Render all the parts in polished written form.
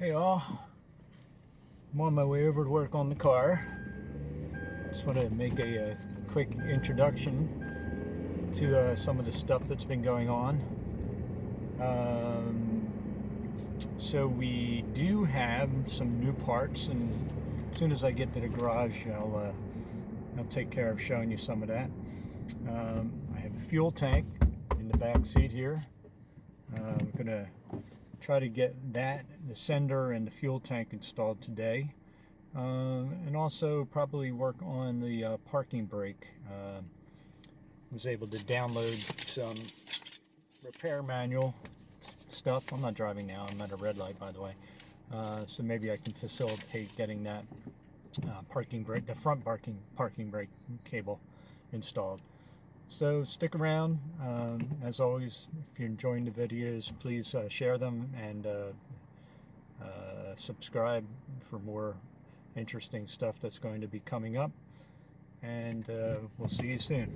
Hey all, I'm on my way over to work on the car. Just want to make a quick introduction to some of the stuff that's been going on. So we do have some new parts, and as soon as I get to the garage, I'll take care of showing you some of that. I have a fuel tank in the back seat here. I'm gonna try to get that, the sender and the fuel tank installed today, and also probably work on the parking brake. Was able to download some repair manual stuff. I'm not driving now, I'm at a red light, by the way, so maybe I can facilitate getting that parking brake, the front parking brake cable installed. So stick around. As always, if you're enjoying the videos, please share them and subscribe for more interesting stuff that's going to be coming up. And we'll see you soon.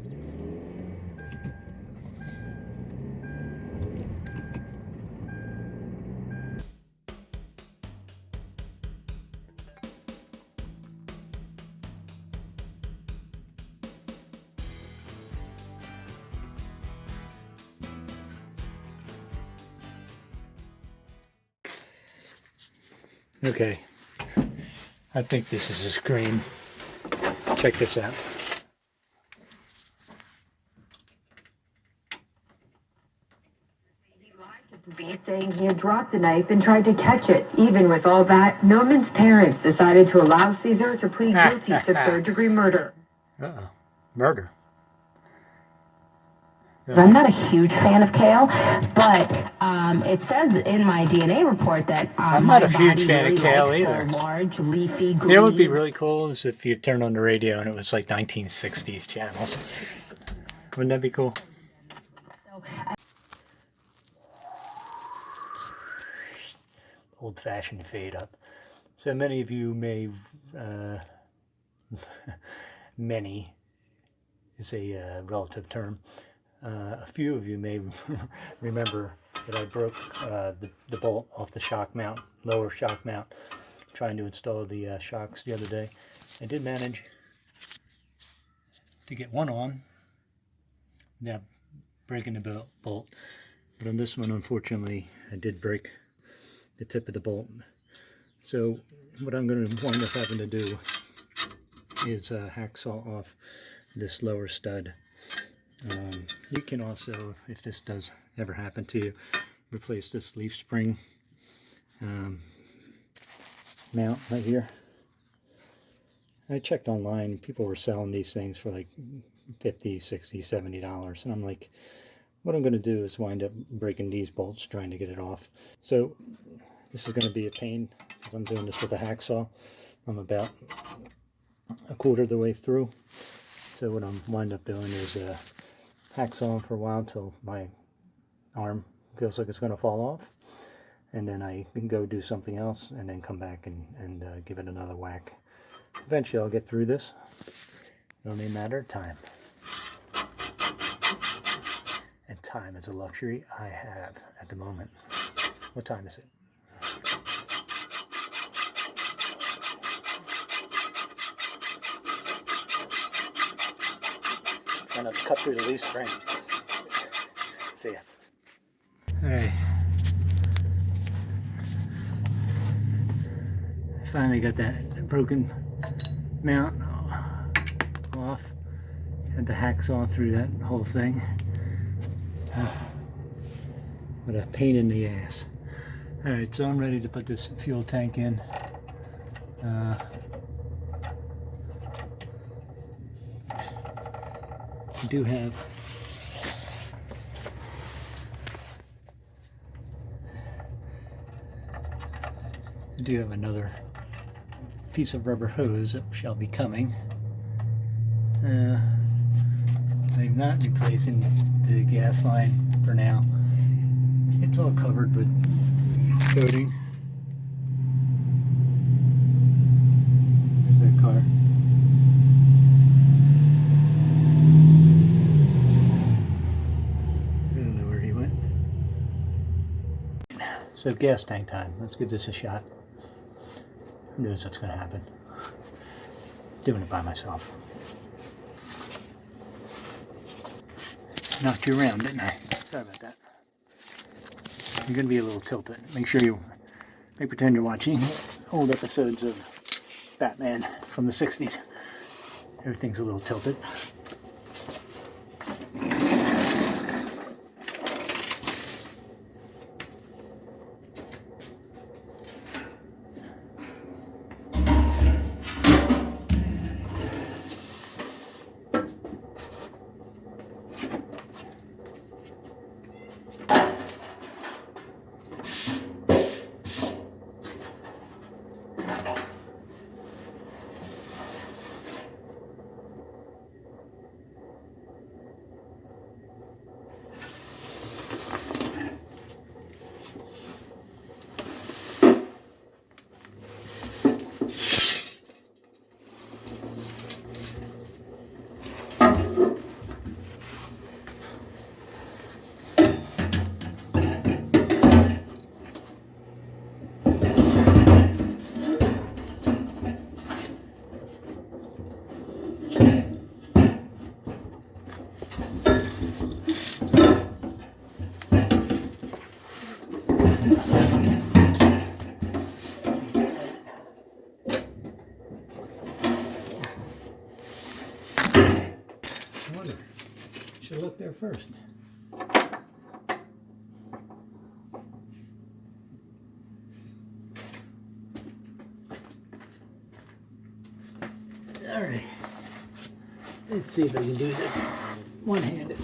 Okay, I think this is a screen. Check this out. He lied to police, saying he had dropped the knife and tried to catch it. Even with all that, Noman's parents decided to allow Caesar to plead guilty to third-degree murder. Uh-oh. Murder. I'm not a huge fan of kale, but it says in my DNA report that I'm not a huge fan really of kale likes either. Large, leafy, green. You know what would be really cool is if you turned on the radio and it was like 1960s channels. Wouldn't that be cool? Old-fashioned fade up. So many of you may, many is a relative term. A few of you may remember that I broke the bolt off the shock mount, lower shock mount, trying to install the shocks the other day. I did manage to get one on, now breaking the bolt, but on this one, unfortunately, I did break the tip of the bolt. So what I'm going to wind up having to do is hacksaw off this lower stud. You can also, if this does ever happen to you, replace this leaf spring mount right here. I checked online, people were selling these things for like $50, $60, $70, and I'm like, what I'm going to do is wind up breaking these bolts trying to get it off. So this is going to be a pain because I'm doing this with a hacksaw. I'm about a quarter of the way through. So what I'm wind up doing is hacksaw for a while till my arm feels like it's going to fall off, and then I can go do something else and then come back and give it another whack. Eventually I'll get through this. It only a matter of time. And time is a luxury I have at the moment. What time is it? Trying not to cut through the leaf spring. See ya. Alright. Finally got that broken mount off. Had the hacksaw through that whole thing. What a pain in the ass. Alright, so I'm ready to put this fuel tank in. I do have another piece of rubber hose that shall be coming. I'm not replacing the gas line for now. It's all covered with coating. There's that car. I don't know where he went. So gas tank time. Let's give this a shot. Who knows what's going to happen? Doing it by myself. Knocked you around, didn't I? Sorry about that. You're going to be a little tilted. Make sure you pretend you're watching old episodes of Batman from the 60s. Everything's a little tilted. Should look there first. All right. Let's see if I can do this one-handed.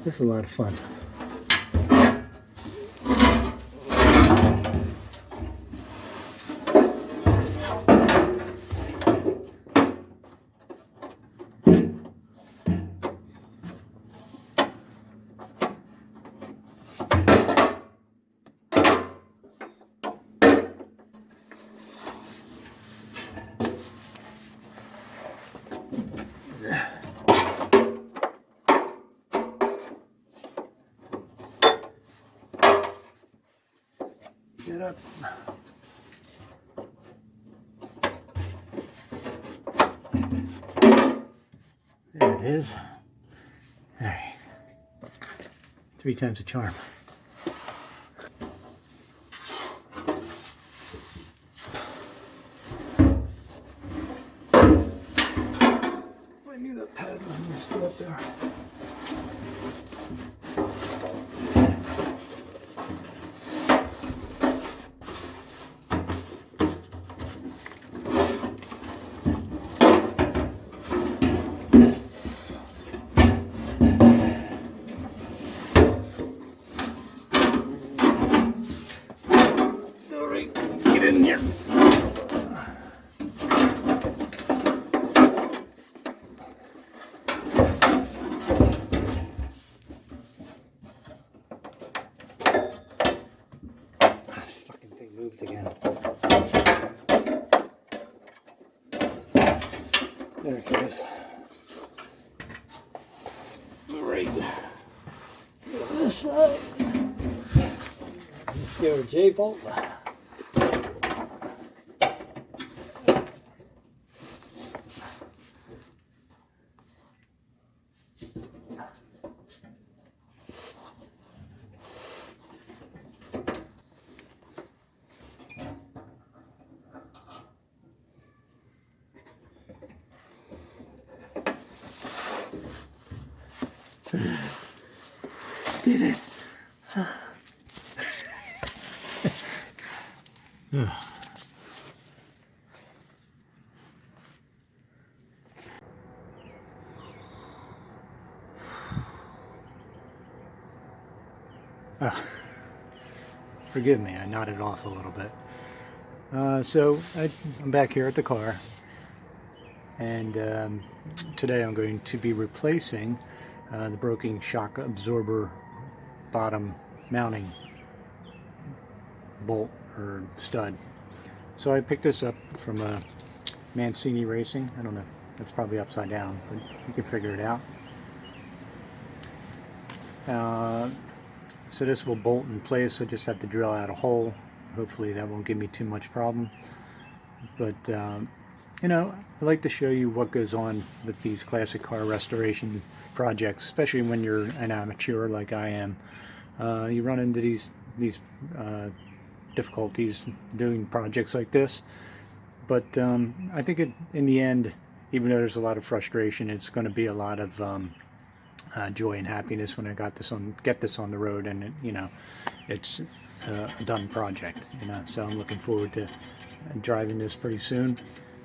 This is a lot of fun. Get up. There it is. All right. 3 times the charm. I knew that pad was still up there. Let's get in here. Fucking thing moved again. There it goes. Right. This side. Let's go J-bolt. Did it. forgive me, I nodded off a little bit. So I'm back here at the car, and today I'm going to be replacing the broken shock absorber bottom mounting bolt or stud. So I picked this up from Mancini Racing. I don't know, that's probably upside down, but you can figure it out. So this will bolt in place. I just have to drill out a hole. Hopefully that won't give me too much problem. But you know, I like to show you what goes on with these classic car restoration projects, especially when you're an amateur like I am. You run into these difficulties doing projects like this. But I think in the end, even though there's a lot of frustration, it's going to be a lot of joy and happiness when I get this on the road, and you know, it's a done project. You know, so I'm looking forward to driving this pretty soon.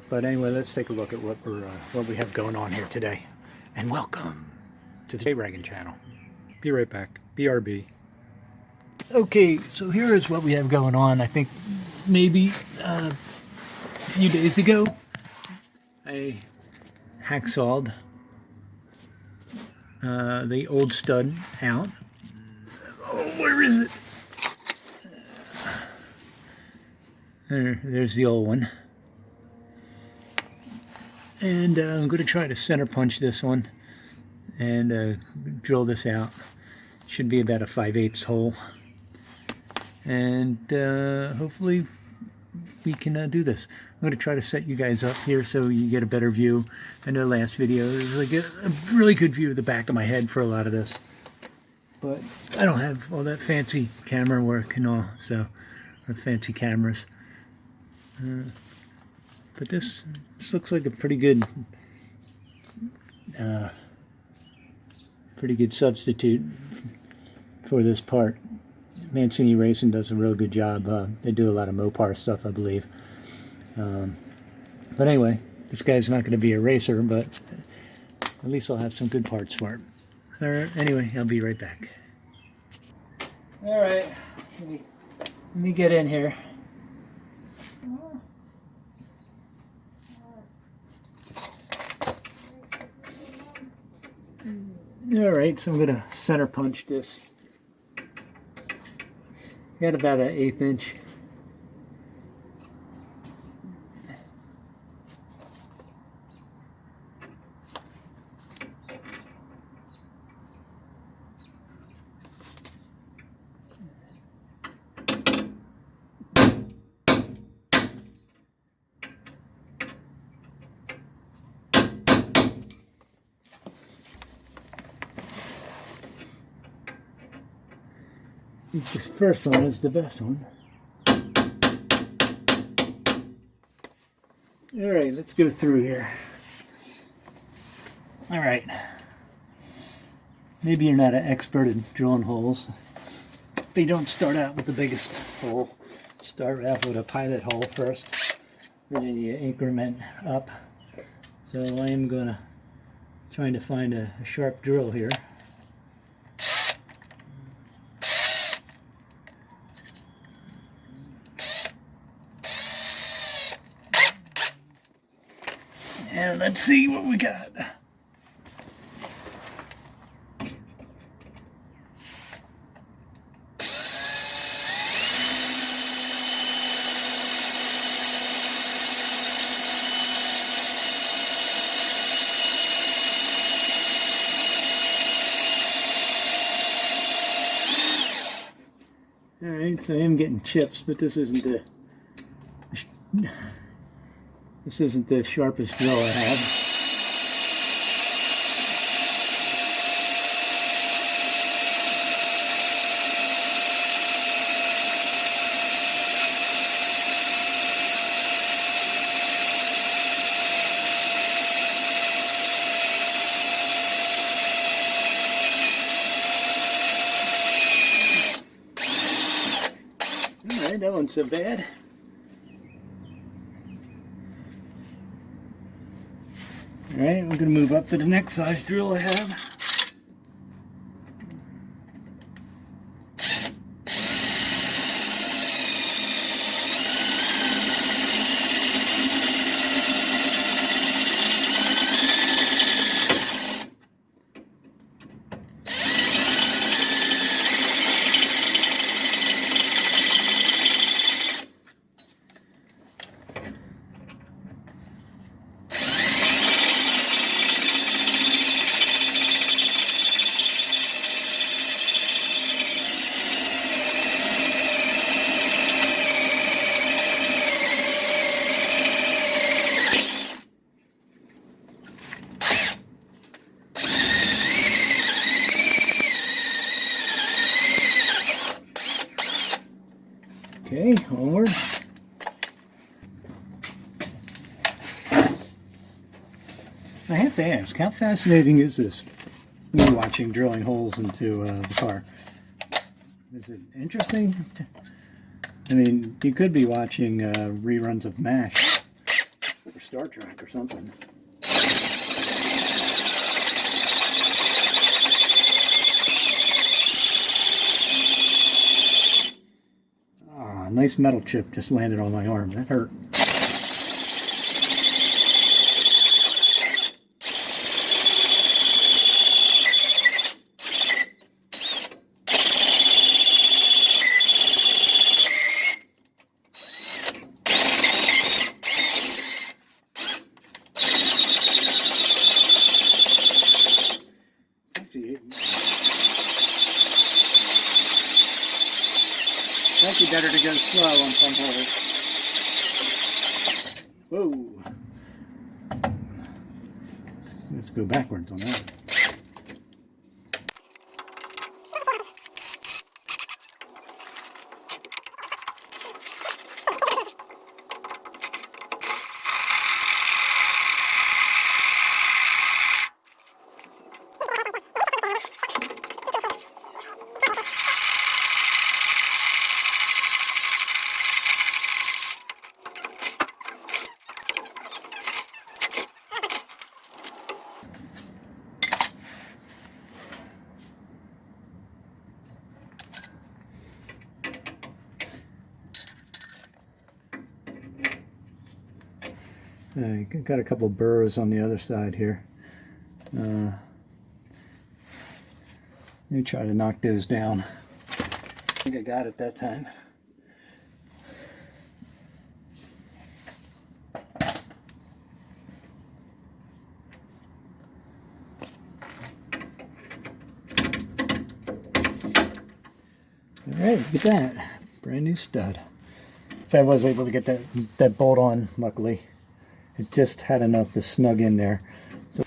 But anyway, let's take a look at what we have going on here today. And welcome to the J-Wagon channel. Be right back. BRB. Okay, so here is what we have going on. I think maybe a few days ago I hacksawed the old stud out. Oh, where is it? There's the old one. And I'm going to try to center punch this one and drill this out. Should be about a 5/8 hole. And hopefully we can do this. I'm going to try to set you guys up here so you get a better view. I know last video there was like a really good view of the back of my head for a lot of this. But I don't have all that fancy camera work and all, so, or fancy cameras. But this looks like a pretty good substitute for this part. Mancini Racing does a real good job. They do a lot of Mopar stuff, I believe. But anyway, this guy's not going to be a racer, but at least I'll have some good parts for it. Anyway, I'll be right back. All right, let me get in here. All right, so I'm going to center punch this. Got about an 1/8 inch. This first one is the best one. Alright, let's go through here. Alright. Maybe you're not an expert in drilling holes, but you don't start out with the biggest hole. Start out with a pilot hole first, and then you increment up. So I am trying to find a sharp drill here. And let's see what we got. Alright, so I am getting chips, but this isn't the sharpest drill I have. Alright, that one's so bad. Alright, we're going to move up to the next size drill I have. Okay, onward. I have to ask, how fascinating is this? Me watching drilling holes into the car. Is it interesting? I mean, you could be watching reruns of MASH or Star Trek or something. Ah, nice metal chip just landed on my arm. That hurt. It's actually better to go slow on some holes. Whoa. Let's go backwards on that. Got a couple burrs on the other side here. Let me try to knock those down. I think I got it that time. Alright, look at that. Brand new stud. So I was able to get that bolt on, luckily. It just had enough to snug in there. So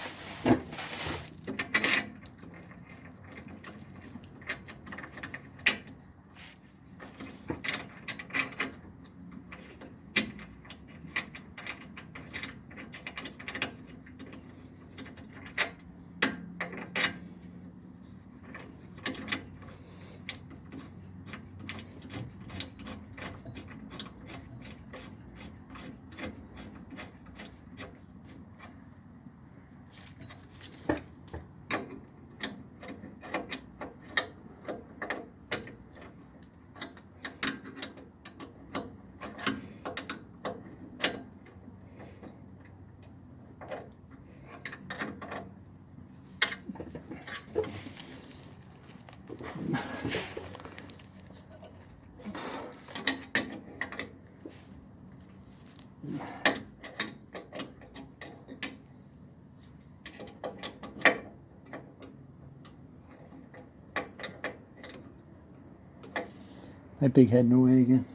that big head in the way again.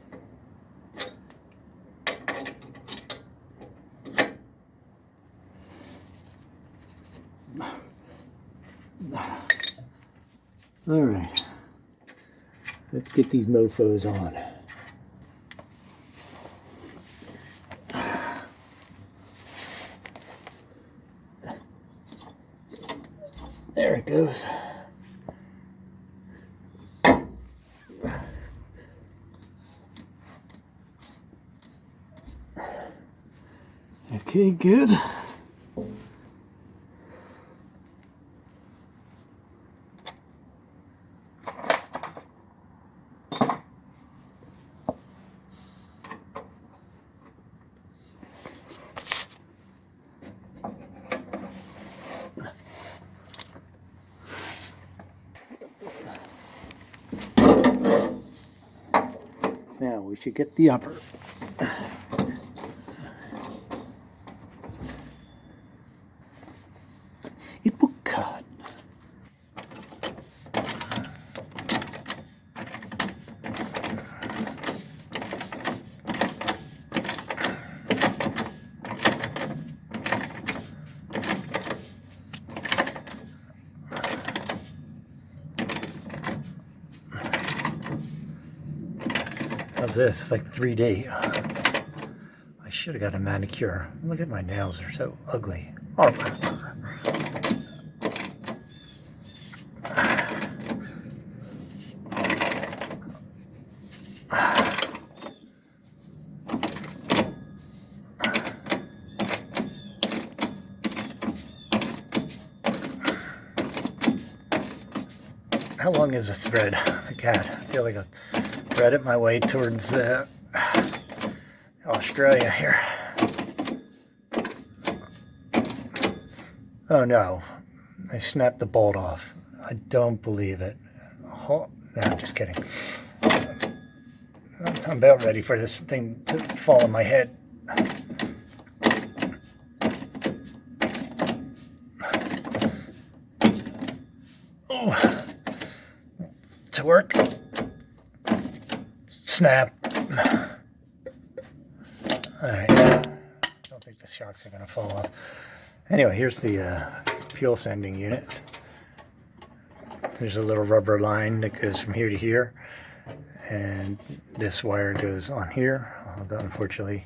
All right, let's get these mofos on. There it goes. Okay, good. Now we should get the upper. It will cut. is this? It's like 3D. I should have got a manicure. Look at my nails, they're so ugly. Oh. How long is this thread? God, I feel like I've threaded my way towards Australia here. Oh no, I snapped the bolt off. I don't believe it. Oh, no, I'm just kidding. I'm about ready for this thing to fall on my head. Oh. To work. Snap. Alright. Don't think the shocks are going to fall off. Anyway, here's the fuel sending unit. There's a little rubber line that goes from here to here. And this wire goes on here. Although unfortunately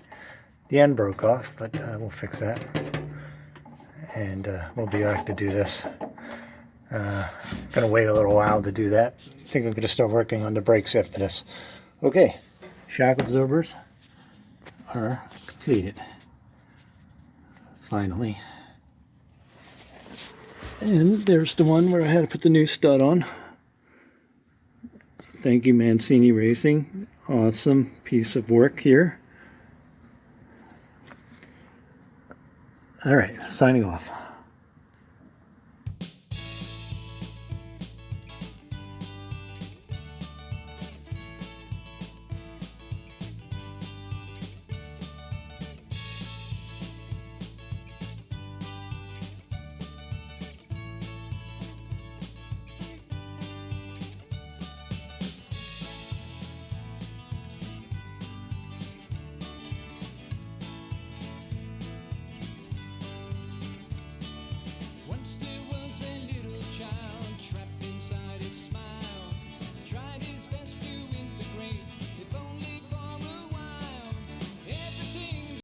the end broke off, but we'll fix that. And we'll be back to do this. Gonna wait a little while to do that. I think I'm gonna start working on the brakes after this. Okay, shock absorbers are completed. Finally. And there's the one where I had to put the new stud on. Thank you, Mancini Racing. Awesome piece of work here. All right, signing off.